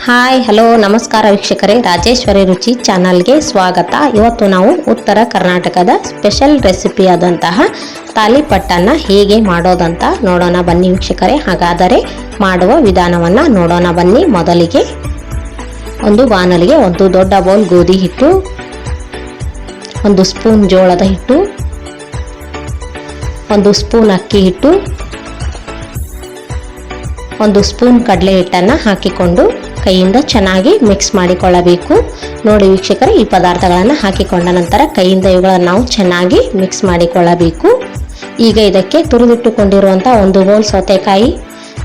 Hi hello ನಮಸ್ಕಾರ ವೀಕ್ಷಕರೇ, ರಾಜೇಶ್ವರಿ ರುಚಿ ಚಾನಲ್ಗೆ ಸ್ವಾಗತ. ಇವತ್ತು ನಾವು ಉತ್ತರ ಕರ್ನಾಟಕದ ಸ್ಪೆಷಲ್ ರೆಸಿಪಿ ಆದಂತಹ ತಾಲಿಪಟ್ಟನ್ನು ಹೇಗೆ ಮಾಡೋದಂತ ನೋಡೋಣ ಬನ್ನಿ ವೀಕ್ಷಕರೇ. ಹಾಗಾದರೆ ಮಾಡುವ ವಿಧಾನವನ್ನು ನೋಡೋಣ ಬನ್ನಿ. ಮೊದಲಿಗೆ ಒಂದು ಬಾಣಲಿಗೆ ಒಂದು ದೊಡ್ಡ ಬೌಲ್ ಗೋಧಿ ಹಿಟ್ಟು, ಒಂದು ಸ್ಪೂನ್ ಜೋಳದ ಹಿಟ್ಟು, ಒಂದು ಸ್ಪೂನ್ ಅಕ್ಕಿ ಹಿಟ್ಟು, ಒಂದು ಸ್ಪೂನ್ ಕಡಲೆ ಹಿಟ್ಟನ್ನು ಹಾಕಿಕೊಂಡು ಕೈಯಿಂದ ಚೆನ್ನಾಗಿ ಮಿಕ್ಸ್ ಮಾಡಿಕೊಳ್ಳಬೇಕು. ನೋಡಿ ವೀಕ್ಷಕರೇ, ಈ ಪದಾರ್ಥಗಳನ್ನು ಹಾಕಿಕೊಂಡ ನಂತರ ಕೈಯಿಂದ ಇವುಗಳನ್ನು ನಾವು ಚೆನ್ನಾಗಿ ಮಿಕ್ಸ್ ಮಾಡಿಕೊಳ್ಳಬೇಕು. ಈಗ ಇದಕ್ಕೆ ತುರಿದಿಟ್ಟುಕೊಂಡಿರುವಂಥ ಒಂದು ಬೌಲ್ ಸೌತೆಕಾಯಿ,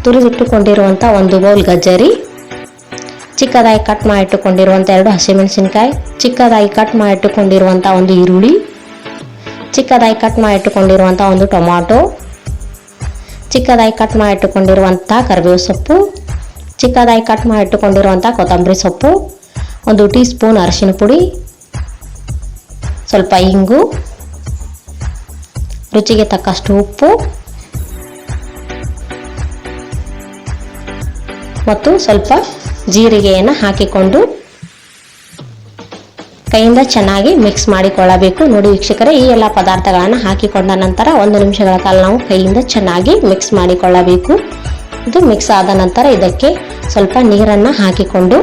ತುರಿದಿಟ್ಟುಕೊಂಡಿರುವಂಥ ಒಂದು ಬೌಲ್ ಗಜ್ಜರಿ, ಚಿಕ್ಕದಾಗಿ ಕಟ್ ಮಾಡಿಟ್ಟುಕೊಂಡಿರುವಂಥ 2 ಹಸಿಮೆಣಸಿನಕಾಯಿ, ಚಿಕ್ಕದಾಗಿ ಕಟ್ ಮಾಡಿಟ್ಟುಕೊಂಡಿರುವಂಥ ಒಂದು ಈರುಳ್ಳಿ, ಚಿಕ್ಕದಾಗಿ ಕಟ್ ಮಾಡಿಟ್ಟುಕೊಂಡಿರುವಂಥ ಒಂದು ಟೊಮಾಟೊ, ಚಿಕ್ಕದಾಗಿ ಕಟ್ ಮಾಡಿಟ್ಟುಕೊಂಡಿರುವಂಥ ಕರಿಬೇವು ಸೊಪ್ಪು, ಚಿಕ್ಕದಾಗಿ ಕಟ್ ಮಾಡಿಟ್ಟುಕೊಂಡಿರುವಂಥ ಕೊತ್ತಂಬರಿ ಸೊಪ್ಪು, 1 ಟೀ ಸ್ಪೂನ್ ಅರಿಶಿನ ಪುಡಿ, ಸ್ವಲ್ಪ ಇಂಗು, ರುಚಿಗೆ ತಕ್ಕಷ್ಟು ಉಪ್ಪು ಮತ್ತು ಸ್ವಲ್ಪ ಜೀರಿಗೆಯನ್ನು ಹಾಕಿಕೊಂಡು ಕೈಯಿಂದ ಚೆನ್ನಾಗಿ ಮಿಕ್ಸ್ ಮಾಡಿಕೊಳ್ಳಬೇಕು. ನೋಡಿ ವೀಕ್ಷಕರೇ, ಈ ಎಲ್ಲ ಪದಾರ್ಥಗಳನ್ನು ಹಾಕಿಕೊಂಡ ನಂತರ 1 ನಿಮಿಷಗಳ ಕಾಲ ನಾವು ಕೈಯಿಂದ ಚೆನ್ನಾಗಿ ಮಿಕ್ಸ್ ಮಾಡಿಕೊಳ್ಳಬೇಕು. ಇದು ಮಿಕ್ಸ್ ಆದ ನಂತರ ಇದಕ್ಕೆ ಸ್ವಲ್ಪ ನೀರನ್ನು ಹಾಕಿಕೊಂಡು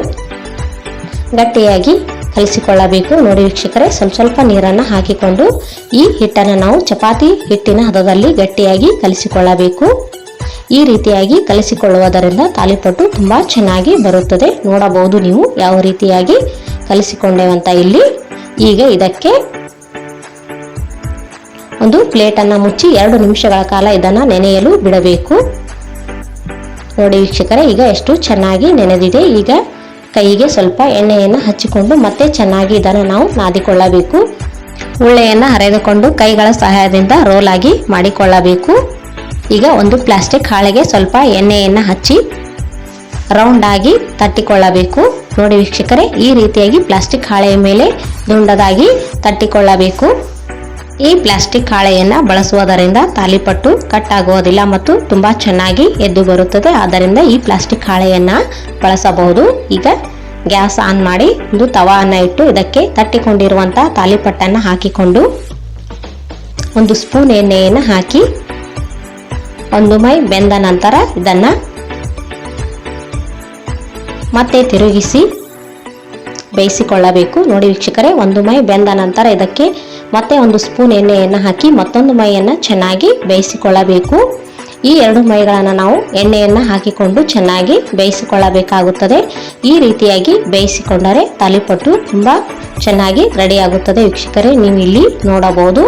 ಗಟ್ಟಿಯಾಗಿ ಕಲಿಸಿಕೊಳ್ಳಬೇಕು. ನೋಡಿ ವೀಕ್ಷಕರೇ, ಸ್ವಲ್ಪ ನೀರನ್ನು ಹಾಕಿಕೊಂಡು ಈ ಹಿಟ್ಟನ್ನು ನಾವು ಚಪಾತಿ ಹಿಟ್ಟಿನ ಹದದಲ್ಲಿ ಗಟ್ಟಿಯಾಗಿ ಕಲಿಸಿಕೊಳ್ಳಬೇಕು. ಈ ರೀತಿಯಾಗಿ ಕಲಿಸಿಕೊಳ್ಳುವುದರಿಂದ ತಾಲಿಪಟ್ಟು ತುಂಬ ಚೆನ್ನಾಗಿ ಬರುತ್ತದೆ. ನೋಡಬಹುದು ನೀವು ಯಾವ ರೀತಿಯಾಗಿ ಕಲಿಸಿಕೊಂಡೇವಂತ ಇಲ್ಲಿ. ಈಗ ಇದಕ್ಕೆ ಒಂದು ಪ್ಲೇಟನ್ನು ಮುಚ್ಚಿ 2 ನಿಮಿಷಗಳ ಕಾಲ ಇದನ್ನು ನೆನೆಯಲು ಬಿಡಬೇಕು. ನೋಡಿ ವೀಕ್ಷಕರೇ, ಈಗ ಎಷ್ಟು ಚೆನ್ನಾಗಿ ನೆನೆದಿದೆ. ಈಗ ಕೈಗೆ ಸ್ವಲ್ಪ ಎಣ್ಣೆಯನ್ನು ಹಚ್ಚಿಕೊಂಡು ಮತ್ತೆ ಚೆನ್ನಾಗಿ ಇದನ್ನು ನಾವು ನಾದಿಕೊಳ್ಳಬೇಕು. ಉಳ್ಳೆಯನ್ನು ಹರಿದುಕೊಂಡು ಕೈಗಳ ಸಹಾಯದಿಂದ ರೋಲ್ ಆಗಿ ಮಾಡಿಕೊಳ್ಳಬೇಕು. ಈಗ ಒಂದು ಪ್ಲಾಸ್ಟಿಕ್ ಹಾಳೆಗೆ ಸ್ವಲ್ಪ ಎಣ್ಣೆಯನ್ನು ಹಚ್ಚಿ ರೌಂಡ್ ಆಗಿ ತಟ್ಟಿಕೊಳ್ಳಬೇಕು. ನೋಡಿ ವೀಕ್ಷಕರೇ, ಈ ರೀತಿಯಾಗಿ ಪ್ಲಾಸ್ಟಿಕ್ ಹಾಳೆಯ ಮೇಲೆ ದುಂಡದಾಗಿ ತಟ್ಟಿಕೊಳ್ಳಬೇಕು. ಈ ಪ್ಲಾಸ್ಟಿಕ್ ಹಾಳೆಯನ್ನು ಬಳಸುವುದರಿಂದ ತಾಲಿಪಟ್ಟು ಕಟ್ ಆಗುವುದಿಲ್ಲ ಮತ್ತು ತುಂಬಾ ಚೆನ್ನಾಗಿ ಎದ್ದು ಬರುತ್ತದೆ. ಆದ್ದರಿಂದ ಈ ಪ್ಲಾಸ್ಟಿಕ್ ಹಾಳೆಯನ್ನು ಬಳಸಬಹುದು. ಈಗ ಗ್ಯಾಸ್ ಆನ್ ಮಾಡಿ ಒಂದು ತವಾವನ್ನು ಇಟ್ಟು ಇದಕ್ಕೆ ತಟ್ಟಿಕೊಂಡಿರುವಂಥ ತಾಲಿಪಟ್ಟನ್ನು ಹಾಕಿಕೊಂಡು 1 ಸ್ಪೂನ್ ಎಣ್ಣೆಯನ್ನು ಹಾಕಿ ಒಂದು ಮೈ ಬೆಂದ ನಂತರ ಇದನ್ನು ಮತ್ತೆ ತಿರುಗಿಸಿ ಬೇಯಿಸಿಕೊಳ್ಳಬೇಕು. ನೋಡಿ ವೀಕ್ಷಕರೇ, 1 ಮೈ ಬೆಂದ ನಂತರ ಇದಕ್ಕೆ ಮತ್ತೆ 1 ಸ್ಪೂನ್ ಎಣ್ಣೆಯನ್ನು ಹಾಕಿ ಮತ್ತೊಂದು ಮೈಯನ್ನು ಚೆನ್ನಾಗಿ ಬೇಯಿಸಿಕೊಳ್ಳಬೇಕು. ಈ 2 ಮೈಗಳನ್ನು ನಾವು ಎಣ್ಣೆಯನ್ನು ಹಾಕಿಕೊಂಡು ಚೆನ್ನಾಗಿ ಬೇಯಿಸಿಕೊಳ್ಳಬೇಕಾಗುತ್ತದೆ. ಈ ರೀತಿಯಾಗಿ ಬೇಯಿಸಿಕೊಂಡರೆ ತಾಲಿಪಟ್ಟು ತುಂಬ ಚೆನ್ನಾಗಿ ರೆಡಿಯಾಗುತ್ತದೆ. ವೀಕ್ಷಕರೇ, ನೀವು ಇಲ್ಲಿ ನೋಡಬಹುದು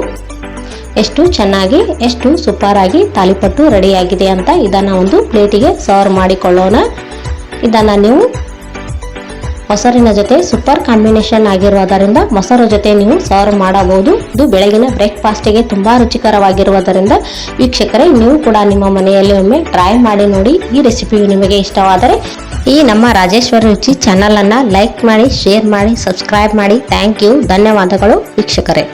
ಎಷ್ಟು ಚೆನ್ನಾಗಿ ಎಷ್ಟು ಸೂಪರ್ ಆಗಿ ತಾಲಿಪಟ್ಟು ರೆಡಿಯಾಗಿದೆ ಅಂತ. ಇದನ್ನು ಒಂದು ಪ್ಲೇಟಿಗೆ ಸರ್ವ್ ಮಾಡಿಕೊಳ್ಳೋಣ. ಇದನ್ನು ನೀವು ಮೊಸರಿನ ಜೊತೆ ಸೂಪರ್ ಕಾಂಬಿನೇಷನ್ ಆಗಿರುವುದರಿಂದ ಮೊಸರು ಜೊತೆ ನೀವು ಸರ್ವ್ ಮಾಡಬಹುದು. ಇದು ಬೆಳಗಿನ ಬ್ರೇಕ್ಫಾಸ್ಟಿಗೆ ತುಂಬಾ ರುಚಿಕರವಾಗಿರುವುದರಿಂದ ವೀಕ್ಷಕರೇ, ನೀವು ಕೂಡ ನಿಮ್ಮ ಮನೆಯಲ್ಲಿ ಒಮ್ಮೆ ಟ್ರೈ ಮಾಡಿ ನೋಡಿ. ಈ ರೆಸಿಪಿಯು ನಿಮಗೆ ಇಷ್ಟವಾದರೆ ಈ ನಮ್ಮ ರಾಜೇಶ್ವರಿ ರುಚಿ ಚಾನಲ್ ಅನ್ನು ಲೈಕ್ ಮಾಡಿ, ಶೇರ್ ಮಾಡಿ, ಸಬ್ಸ್ಕ್ರೈಬ್ ಮಾಡಿ. ಥ್ಯಾಂಕ್ ಯು, ಧನ್ಯವಾದಗಳು ವೀಕ್ಷಕರೇ.